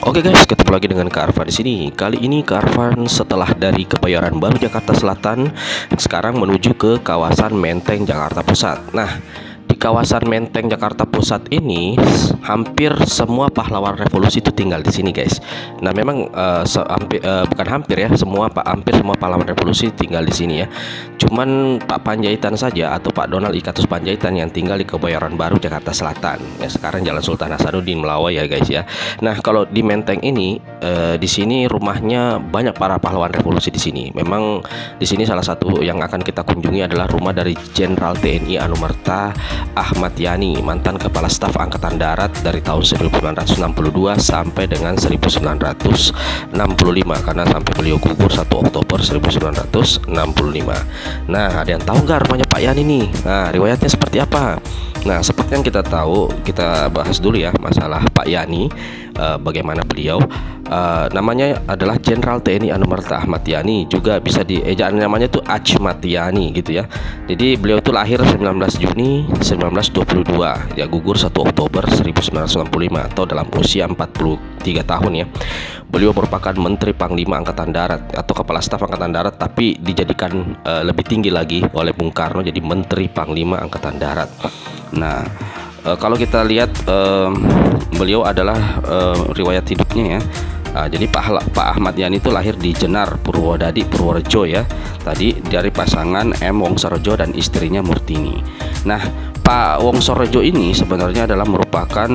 Oke guys, ketemu lagi dengan Kak Arfan di sini. Kali ini Kak Arfan setelah dari Kebayoran Baru Jakarta Selatan, sekarang menuju ke kawasan Menteng Jakarta Pusat. Nah, di kawasan Menteng Jakarta Pusat ini hampir semua pahlawan revolusi itu tinggal di sini guys. Nah memang bukan hampir ya, hampir semua pahlawan revolusi tinggal di sini ya. Cuman Pak Panjaitan saja atau Pak Donald Ikatus Panjaitan yang tinggal di Kebayoran Baru Jakarta Selatan. Ya sekarang Jalan Sultan Hasanuddin Melawai ya guys ya. Nah kalau di Menteng ini di sini rumahnya banyak para pahlawan revolusi di sini. Memang di sini salah satu yang akan kita kunjungi adalah rumah dari Jenderal TNI Anumerta Ahmad Yani, mantan Kepala Staf Angkatan Darat dari tahun 1962 sampai dengan 1965, karena sampai beliau gugur 1 Oktober 1965. Nah, ada yang tahu nggak rumahnya Pak Yani nih? Nah, riwayatnya seperti apa? Nah, seperti yang kita tahu, kita bahas dulu ya masalah Pak Yani. Bagaimana beliau? Namanya adalah Jenderal TNI Anumerta Ahmad Yani, juga bisa ejaan namanya tuh Achmat Yani gitu ya. Jadi beliau itu lahir 19 Juni 1922, ya gugur 1 Oktober 1965 atau dalam usia 43 tahun ya. Beliau merupakan Menteri Panglima Angkatan Darat atau Kepala Staf Angkatan Darat, tapi dijadikan lebih tinggi lagi oleh Bung Karno jadi Menteri Panglima Angkatan Darat. Nah, kalau kita lihat beliau adalah riwayat hidupnya ya. Jadi Pak Ahmad Yani itu lahir di Jenar, Purwodadi, Purworejo ya. Tadi dari pasangan M. Wongsorejo dan istrinya Murtini. Nah, Pak Wongsorejo ini sebenarnya adalah merupakan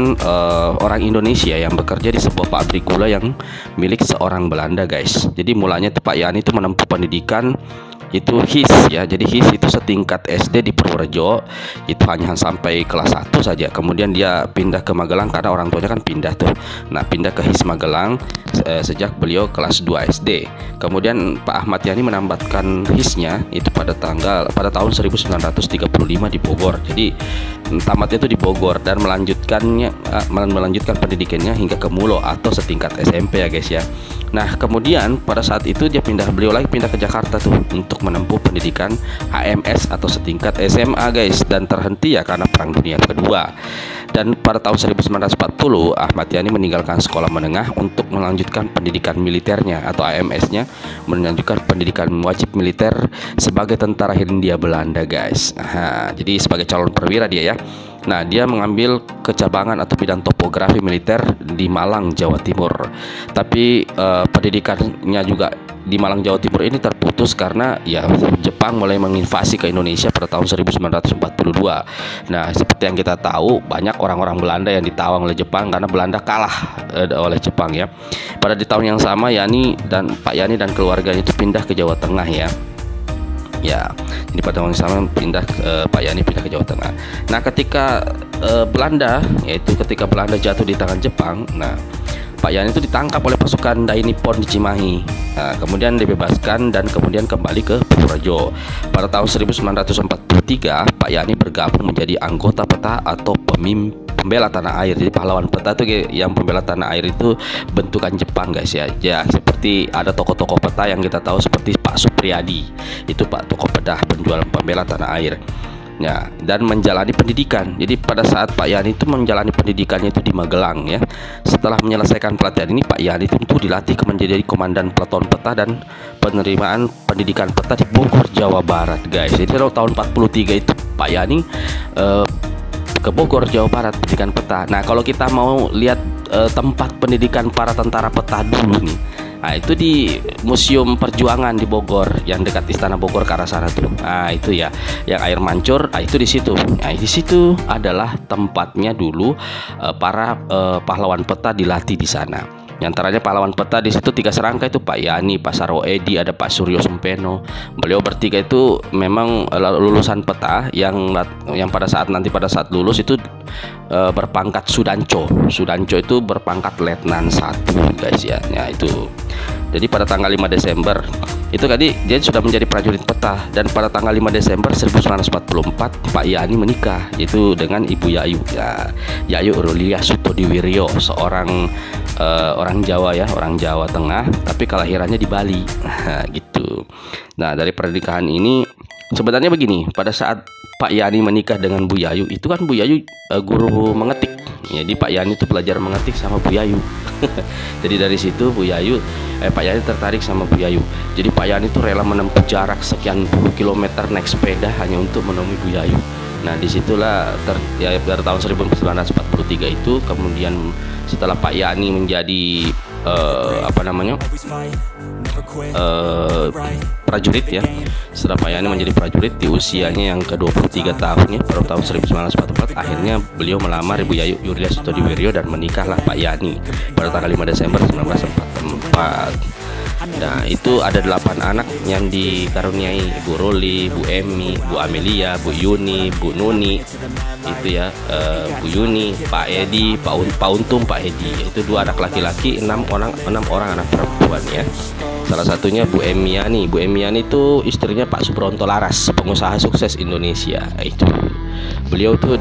orang Indonesia yang bekerja di sebuah pabrik gula yang milik seorang Belanda guys. Jadi mulanya itu Pak Yani itu menempuh pendidikan itu HIS ya. Jadi HIS itu setingkat SD di Purworejo, itu hanya sampai kelas 1 saja. Kemudian dia pindah ke Magelang karena orang tuanya kan pindah tuh. Nah, pindah ke HIS Magelang sejak beliau kelas 2 SD. Kemudian Pak Ahmad Yani menambahkan HIS-nya itu pada tahun 1935 di Bogor. Jadi tamatnya itu di Bogor dan melanjutkan pendidikannya hingga ke Mulo atau setingkat SMP ya guys ya. Nah, kemudian pada saat itu beliau lagi pindah ke Jakarta tuh untuk menempuh pendidikan HMS atau setingkat SMA guys, dan terhenti ya karena Perang Dunia Kedua. Dan pada tahun 1940 Ahmad Yani meninggalkan sekolah menengah untuk melanjutkan pendidikan militernya atau AMS-nya, melanjutkan pendidikan wajib militer sebagai tentara Hindia Belanda guys. Jadi sebagai calon perwira dia ya. Nah, dia mengambil kecabangan atau bidang topografi militer di Malang, Jawa Timur. Tapi pendidikannya juga di Malang, Jawa Timur ini terputus karena ya Jepang mulai menginvasi ke Indonesia pada tahun 1942. Nah, seperti yang kita tahu, banyak orang-orang Belanda yang ditawang oleh Jepang karena Belanda kalah oleh Jepang ya. Pada di tahun yang sama Pak Yani dan keluarganya itu pindah ke Jawa Tengah ya. Ya, jadi pada tahun yang sama Pak Yani pindah ke Jawa Tengah. Nah, ketika Belanda jatuh di tangan Jepang, nah Pak Yani itu ditangkap oleh pasukan Dai Nippon di Cimahi. Nah, kemudian dibebaskan dan kemudian kembali ke Purworejo. Pada tahun 1943, Pak Yani bergabung menjadi anggota PETA atau pembela tanah air. Jadi pahlawan PETA itu yang pembela tanah air itu bentukan Jepang guys ya. Ya, seperti ada tokoh-tokoh PETA yang kita tahu seperti Pak Supriyadi. Itu Pak tokoh PETA penjual pembela tanah air. Ya, dan menjalani pendidikan. Jadi pada saat Pak Yani itu menjalani pendidikannya itu di Magelang ya. Setelah menyelesaikan pelatihan ini, Pak Yani itu dilatih menjadi komandan peleton PETA dan penerimaan pendidikan PETA di Bogor, Jawa Barat guys. Jadi tahun 43 itu Pak Yani ke Bogor, Jawa Barat, pendidikan PETA. Nah, kalau kita mau lihat tempat pendidikan para tentara PETA dulu nih, nah itu di Museum Perjuangan di Bogor yang dekat Istana Bogor ke arah sana tuh. Nah, itu ya, yang air mancur, nah itu di situ. Nah, di situ adalah tempatnya dulu para pahlawan PETA dilatih di sana. Di antaranya pahlawan PETA di situ 3 serangka itu Pak Yani, Pak Saroedi, ada Pak Suryo Sempeno. Beliau bertiga itu memang lulusan PETA yang pada saat lulus itu berpangkat Sudanco. Sudanco itu berpangkat Letnan 1 guys ya. Nah, itu. Jadi pada tanggal 5 Desember itu tadi dia sudah menjadi prajurit PETA, dan pada tanggal 5 Desember 1944 Pak Yani menikah itu dengan Ibu Yayu ya, Yayu Aurelia Sutodiwiryo, seorang orang Jawa ya, orang Jawa Tengah, tapi kelahirannya di Bali gitu. Nah, dari pernikahan ini sebenarnya begini, pada saat Pak Yani menikah dengan Bu Yayu, itu kan Bu Yayu guru mengetik Jadi Pak Yani itu belajar mengetik sama Bu Yayu. Jadi dari situ Pak Yani tertarik sama Bu Yayu. Jadi Pak Yani itu rela menempuh jarak sekian puluh kilometer naik sepeda hanya untuk menemui Bu Yayu. Nah disitulah dari tahun 1943 itu, kemudian setelah Pak Yani menjadi prajurit ya, setelah Pak Yani menjadi prajurit di usianya yang ke-23 tahun ya, pada tahun 1944 akhirnya beliau melamar Ibu Yayu Yulia Sutodiwiryo dan menikahlah Pak Yani pada tanggal 5 Desember 1944. Nah itu ada 8 anak yang dikaruniai, Bu Roli, Bu Emi, Bu Amelia, Bu Yuni, Bu Nuni, itu ya, Bu Yuni, Pak Edi, Pak Untung, Pak Edi. Itu 2 anak laki-laki, 6 orang anak perempuan ya. Salah satunya Bu Emiani. Bu Emiani itu istrinya Pak Subronto Laras, pengusaha sukses Indonesia. Itu beliau tuh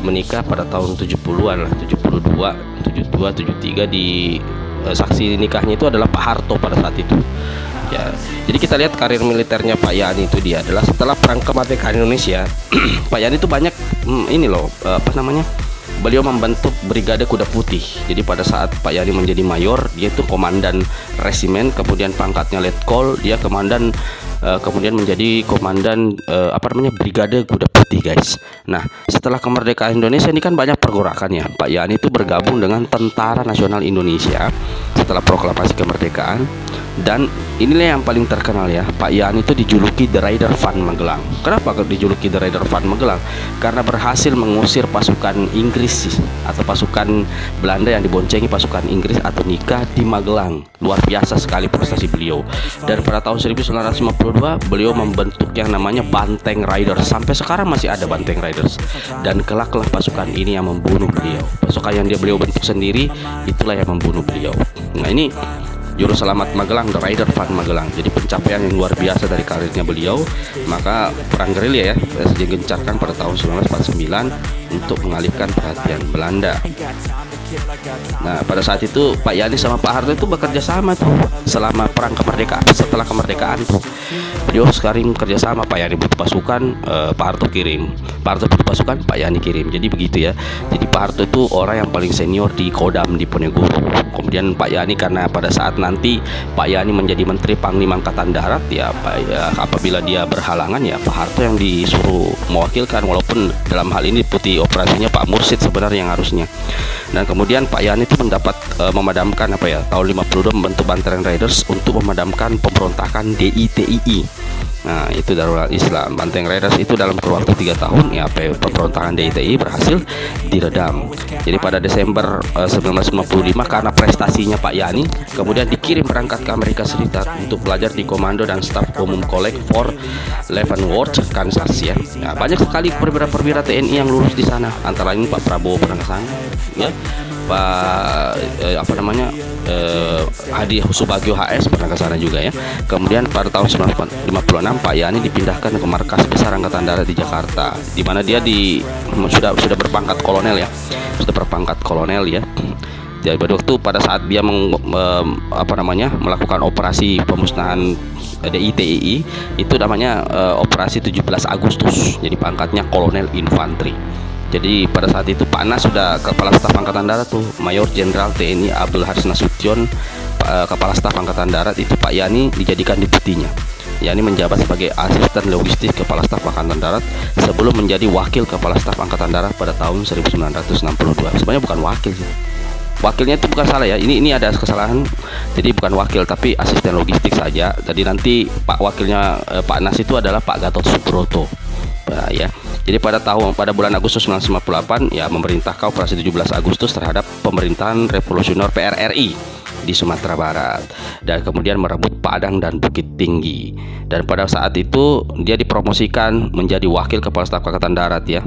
menikah pada tahun 70-an lah, 73 di saksi nikahnya itu adalah Pak Harto pada saat itu ya. Jadi kita lihat karir militernya Pak Yani itu, dia adalah setelah perang kemerdekaan Indonesia Pak Yani itu banyak beliau membentuk Brigade Kuda Putih. Jadi pada saat Pak Yani menjadi mayor, dia itu komandan resimen, kemudian pangkatnya letkol, dia komandan kemudian menjadi komandan Brigade Kuda Putih guys. Nah setelah kemerdekaan Indonesia ini kan banyak pergerakannya. Pak Yani itu bergabung dengan Tentara Nasional Indonesia setelah proklamasi kemerdekaan, dan inilah yang paling terkenal ya, Pak Yani itu dijuluki The Rider Van Magelang. Kenapa dijuluki The Rider Van Magelang? Karena berhasil mengusir pasukan Inggris atau pasukan Belanda yang diboncengi pasukan Inggris atau nikah di Magelang. Luar biasa sekali prestasi beliau. Dan pada tahun 1952 beliau membentuk yang namanya Banteng Riders. Sampai sekarang masih ada Banteng Riders. Dan kelaklah pasukan ini yang membunuh beliau. Pasukan yang beliau bentuk sendiri itulah yang membunuh beliau. Nah ini Juru Selamat Magelang, The Rider Van Magelang. Jadi pencapaian yang luar biasa dari karirnya beliau. Maka perang gerilya ya digencarkan pada tahun 1949 untuk mengalihkan perhatian Belanda. Nah pada saat itu Pak Yani sama Pak Harto itu bekerja sama tuh selama perang kemerdekaan. Setelah kemerdekaan tuh beliau sekarang kerja sama. Pak Yani butuh pasukan, Pak Harto kirim. Pak Harto butuh pasukan, Pak Yani kirim. Jadi begitu ya. Jadi Pak Harto itu orang yang paling senior di Kodam Diponegoro. Kemudian Pak Yani, karena pada saat nanti Pak Yani menjadi Menteri Panglima Angkatan Darat ya, apabila dia berhalangan ya Pak Harto yang disuruh mewakilkan, walaupun dalam hal ini putih operasinya Pak Mursid sebenarnya yang harusnya. Dan kemudian Pak Yani itu mendapat memadamkan tahun 52 membentuk Banteng Riders untuk memadamkan pemberontakan DITII. Nah itu Darurat Islam. Banteng Riders itu dalam kurun waktu 3 tahun ya pemberontakan DITII berhasil diredam. Jadi pada Desember 1955 karena prestasinya Pak Yani kemudian dikirim berangkat ke Amerika Serikat untuk belajar di Komando dan Staf Umum College for Leavenworth, Kansas ya. Nah, banyak sekali perwira-perwira TNI yang lulus di sana. Antara lain Pak Prabowo pernah ke sana ya. Pak Hadi Subagio HS pernah ke sana juga ya. Kemudian pada tahun 1956 Pak Yani dipindahkan ke markas besar Angkatan Darat di Jakarta, di mana dia sudah berpangkat kolonel ya. Sudah berpangkat kolonel ya. Jadi pada saat dia melakukan operasi pemusnahan DITII itu namanya operasi 17 Agustus. Jadi pangkatnya kolonel infanteri. Jadi pada saat itu Pak Nas sudah Kepala Staf Angkatan Darat tuh, Mayor Jenderal TNI Abdul Haris Nasution, Kepala Staf Angkatan Darat itu Pak Yani dijadikan deputinya. Yani menjabat sebagai asisten logistik Kepala Staf Angkatan Darat sebelum menjadi wakil Kepala Staf Angkatan Darat pada tahun 1962. Sebenarnya bukan wakil sih. Wakilnya itu bukan salah ya. Ini ada kesalahan. Jadi bukan wakil tapi asisten logistik saja. Jadi nanti Pak wakilnya Pak Nas itu adalah Pak Gatot Subroto. Nah, ya. Jadi pada bulan Agustus 1958 ya memerintahkan operasi 17 Agustus terhadap pemerintahan revolusioner PRRI di Sumatera Barat, dan kemudian merebut Padang dan Bukit Tinggi. Dan pada saat itu dia dipromosikan menjadi wakil Kepala Staf Angkatan Darat ya.